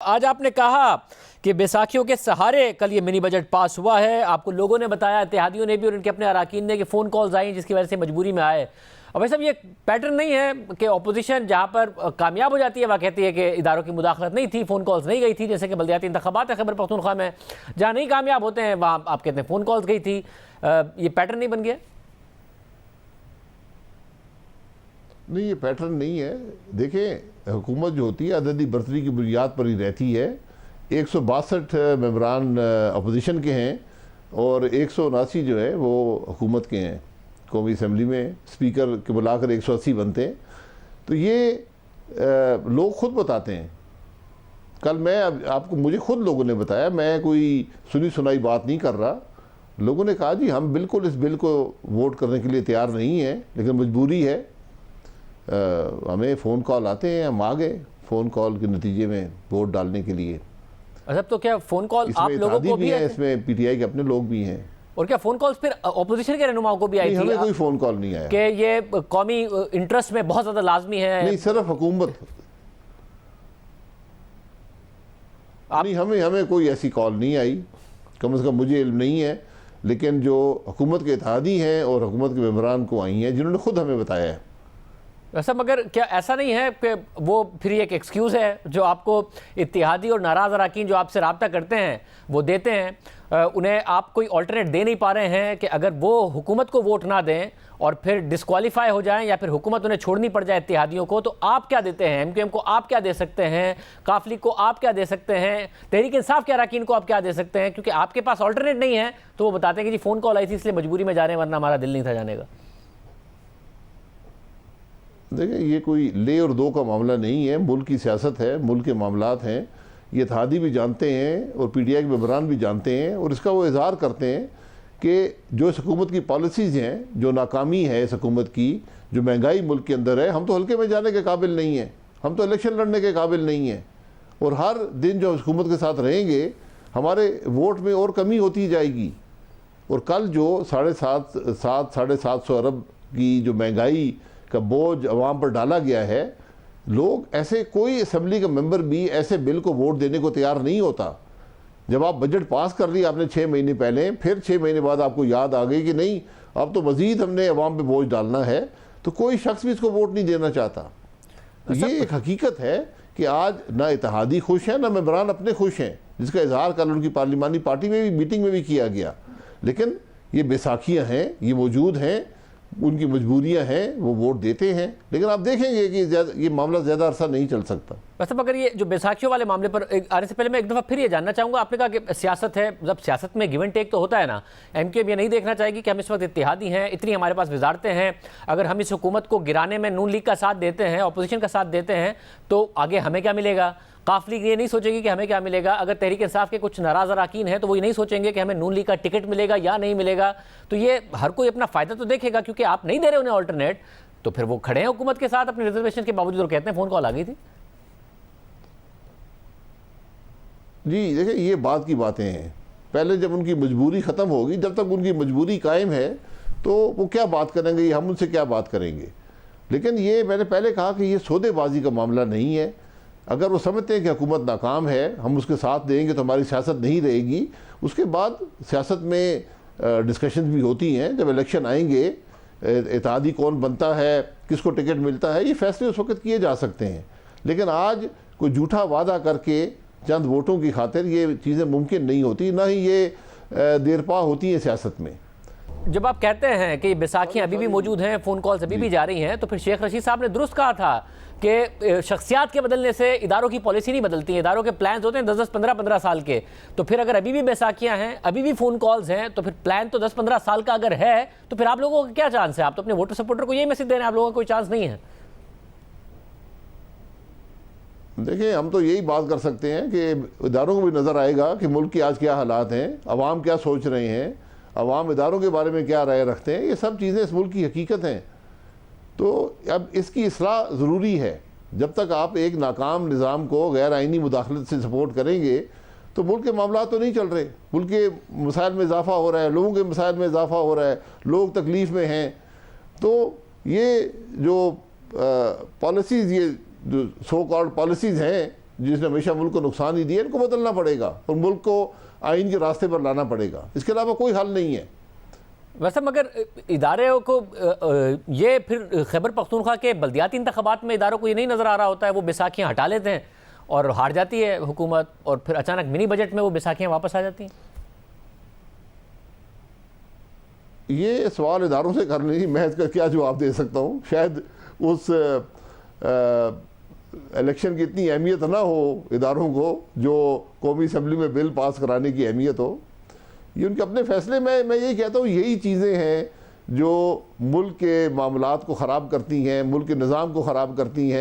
आज आपने कहा कि बैसाखियों के सहारे कल ये मिनी बजट पास हुआ है। आपको लोगों ने बताया, इत्तेहादियों ने भी और उनके अपने अराकीन ने, कि फ़ोन कॉल्स आई जिसकी वजह से मजबूरी में आए। अब भाई साहब, ये पैटर्न नहीं है कि ऑपोजिशन जहाँ पर कामयाब हो जाती है वह कहती है कि इदारों की मुदाखलत नहीं थी, फ़ोन कॉल्स नहीं गई थी। जैसे कि बल्दियाती इंतखाबात है खैबर पख्तूनख्वा में, जहाँ नहीं कामयाब होते हैं वहाँ आप कहते हैं फ़ोन कॉल्स गई थी। ये पैटर्न नहीं बन गया? नहीं, ये पैटर्न नहीं है। देखें, हुकूमत जो होती है अददी बरतरी की बुनियाद पर ही रहती है। 162 मेंबरान अपोजिशन के हैं और 179 जो है वो हुकूमत के हैं। कौमी असम्बली में स्पीकर के बुलाकर 180 बनते हैं। तो ये लोग खुद बताते हैं। कल मैं आपको मुझे खुद लोगों ने बताया, मैं कोई सुनी सुनाई बात नहीं कर रहा। लोगों ने कहा जी हम बिल्कुल इस बिल को वोट करने के लिए तैयार नहीं हैं, लेकिन मजबूरी है। हमें फ़ोन कॉल आते हैं, हम आ गए फ़ोन कॉल के नतीजे में वोट डालने के लिए। अच्छा, तो क्या फ़ोन कॉल आप लोगों को भी है? इसमें पीटीआई के अपने लोग भी हैं। और क्या फ़ोन कॉल्स फिर ऑपोजिशन के रहनुमाओं को भी आई थी? हमें कोई फ़ोन कॉल नहीं आया कि ये कौमी इंटरेस्ट में बहुत ज़्यादा लाजमी है। नहीं, सिर्फ हुकूमत। नहीं, हमें कोई ऐसी कॉल नहीं आई, कम से कम मुझे इल्म नहीं है। लेकिन जो हुकूमत के इत्तेहादी हैं और हुकूमत के मेंबरान को आई हैं, जिन्होंने खुद हमें बताया है। वैसा मगर क्या ऐसा नहीं है कि वो फिर एक एक्सक्यूज़ है जो आपको इत्तेहादी और नाराज़ अराकीन जो आपसे रब्ता करते हैं वो देते हैं, उन्हें आप कोई ऑल्टरनेट दे नहीं पा रहे हैं कि अगर वो हुकूमत को वोट ना दें और फिर डिस्क्वालीफाई हो जाएं या फिर हुकूमत उन्हें छोड़नी पड़ जाए इत्तेहादियों को, तो आप क्या देते हैं? एमक्यूएम को आप क्या दे सकते हैं? काफली को आप क्या दे सकते हैं? तहरीक इंसाफ के अराकीन को आप क्या दे सकते हैं? क्योंकि आपके पास ऑल्टरनेट नहीं है तो वो बताते हैं कि जी फ़ोन कॉल आई थी इसलिए मजबूरी में जा रहे हैं, वरना हमारा दिल नहीं था जाने का। देखिए, ये कोई ले और दो का मामला नहीं है। मुल्क की सियासत है, मुल्क के मामलात हैं। ये इत्तेहादी भी जानते हैं और पीटीआई के मेंबरान भी जानते हैं और इसका वो इजहार करते हैं कि जो इस हुकूमत की पॉलिसीज़ हैं, जो नाकामी है इस हुकूमत की, जो महंगाई मुल्क के अंदर है, हम तो हल्के में जाने के काबिल नहीं हैं, हम तो इलेक्शन लड़ने के काबिल नहीं हैं। और हर दिन जो हुकूमत के साथ रहेंगे हमारे वोट में और कमी होती जाएगी। और कल जो 750 अरब की जो महंगाई का बोझ अवाम पर डाला गया है, लोग ऐसे, कोई असम्बली का मेंबर भी ऐसे बिल को वोट देने को तैयार नहीं होता। जब आप बजट पास कर लिया आपने 6 महीने पहले, फिर 6 महीने बाद आपको याद आ गई कि नहीं अब तो मज़ीद हमने अवाम पे बोझ डालना है, तो कोई शख्स भी इसको वोट नहीं देना चाहता। तो ये एक हकीकत है कि आज ना इत्तेहादी खुश हैं ना मेंबरान अपने खुश हैं, जिसका इजहार कल उनकी पार्लिमानी पार्टी में भी, मीटिंग में भी किया गया। लेकिन ये बैसाखियाँ हैं, ये मौजूद हैं, उनकी मजबूरियां हैं, वो वोट देते हैं। लेकिन आप देखेंगे कि ये मामला ज़्यादा अरसा नहीं चल सकता। वैसे मगर ये जो बैसाखियों वाले मामले पर आने से पहले मैं एक दफ़ा फिर ये जानना चाहूँगा, आपने कहा कि सियासत है, जब सियासत में गिव एंड टेक तो होता है ना। एमक्यूएम ये नहीं देखना चाहेगी कि हम इस वक्त इत्तेहादी हैं, इतनी हमारे पास वजारतें हैं, अगर हम इस हुकूमत को गिराने में नून लीग का साथ देते हैं, अपोजिशन का साथ देते हैं, तो आगे हमें क्या मिलेगा? काफ लीग ये नहीं सोचेगी कि हमें क्या मिलेगा। अगर तहरीक इंसाफ के कुछ नाराज़ अराकीन हैं तो वो ये नहीं सोचेंगे कि हमें नून लीग का टिकट मिलेगा या नहीं मिलेगा। तो ये हर कोई अपना फ़ायदा तो देखेगा, क्योंकि आप नहीं दे रहे उन्हें ऑल्टरनेट, तो फिर वो खड़े हैं हुकूमत के साथ अपने रिजर्वेशन के बावजूद और कहते हैं फ़ोन कॉल आ गई थी। जी देखिए, ये बात की बातें हैं। पहले जब उनकी मजबूरी ख़त्म होगी, जब तक उनकी मजबूरी कायम है तो वो क्या बात करेंगे, हम उनसे क्या बात करेंगे। लेकिन ये मैंने पहले कहा कि ये सौदेबाजी का मामला नहीं है। अगर वो समझते हैं कि हुकूमत नाकाम है, हम उसके साथ देंगे तो हमारी सियासत नहीं रहेगी, उसके बाद सियासत में डिस्कशन भी होती हैं। जब इलेक्शन आएंगे, इत्तेहादी कौन बनता है, किसको टिकट मिलता है, ये फैसले उस वक्त किए जा सकते हैं। लेकिन आज कोई झूठा वादा करके चंद वोटों की खातिर ये चीज़ें मुमकिन नहीं होती, ना ही ये देरपा होती हैं सियासत में। जब आप कहते हैं कि बैसाखियाँ अभी भी मौजूद हैं, फ़ोन कॉल्स अभी भी जा रही हैं, तो फिर शेख रशीद साहब ने दुरुस्त कहा था कि शख्सियात के बदलने से इदारों की पॉलिसी नहीं बदलती है, इदारों के प्लान्स होते हैं 10-10, 15-15 साल के। तो फिर अगर अभी भी बैसाखियाँ हैं, अभी भी फ़ोन कॉल्स हैं, तो फिर प्लान तो 10-15 साल का अगर है तो फिर आप लोगों का क्या चांस है? आप तो अपने वोटर सपोर्टर को यही मैसेज दे रहे हैं, आप लोगों का कोई चांस नहीं है। देखिए, हम तो यही बात कर सकते हैं कि इदारों को भी नज़र आएगा कि मुल्क की आज क्या हालात हैं, अवाम क्या सोच रहे हैं, अवाम इदारों के बारे में क्या राय रखते हैं। ये सब चीज़ें इस मुल्क की हकीकत हैं। तो अब इसकी इस्लाह ज़रूरी है। जब तक आप एक नाकाम निज़ाम को गैर आइनी मुदाखलत से सपोर्ट करेंगे तो मुल्क के मामला तो नहीं चल रहे। मुल्क के मसाइल में इजाफ़ा हो रहा है, लोगों के मसाइल में इजाफ़ा हो रहा है, लोग तकलीफ़ में हैं। तो ये जो पॉलिसीज़, ये जो सो कॉल्ड पॉलिसीज़ हैं, जिसने हमेशा मुल्क को नुकसान ही दिया, इनको बदलना पड़ेगा और मुल्क को आइन के रास्ते पर लाना पड़ेगा। इसके अलावा कोई हल नहीं है। वैसे मगर इदारे को ये फिर खैबर पख्तूनख्वा के बल्दियाती इंतखाबात में इदारों को ये नहीं नज़र आ रहा होता है, वो बैसाखियाँ हटा लेते हैं और हार जाती है हुकूमत, और फिर अचानक मिनी बजट में वो बैसाखियाँ वापस आ जाती हैं। ये सवाल इदारों से करने ही मैं इसका क्या जवाब दे सकता हूँ। शायद उस इलेक्शन की इतनी अहमियत ना हो इदारों को जो कौमी असम्बली में बिल पास कराने की अहमियत हो। ये उनके अपने फैसले में, मैं यही कहता हूँ यही चीज़ें हैं जो मुल्क के मामलात को ख़राब करती हैं, मुल्क के निज़ाम को ख़राब करती हैं।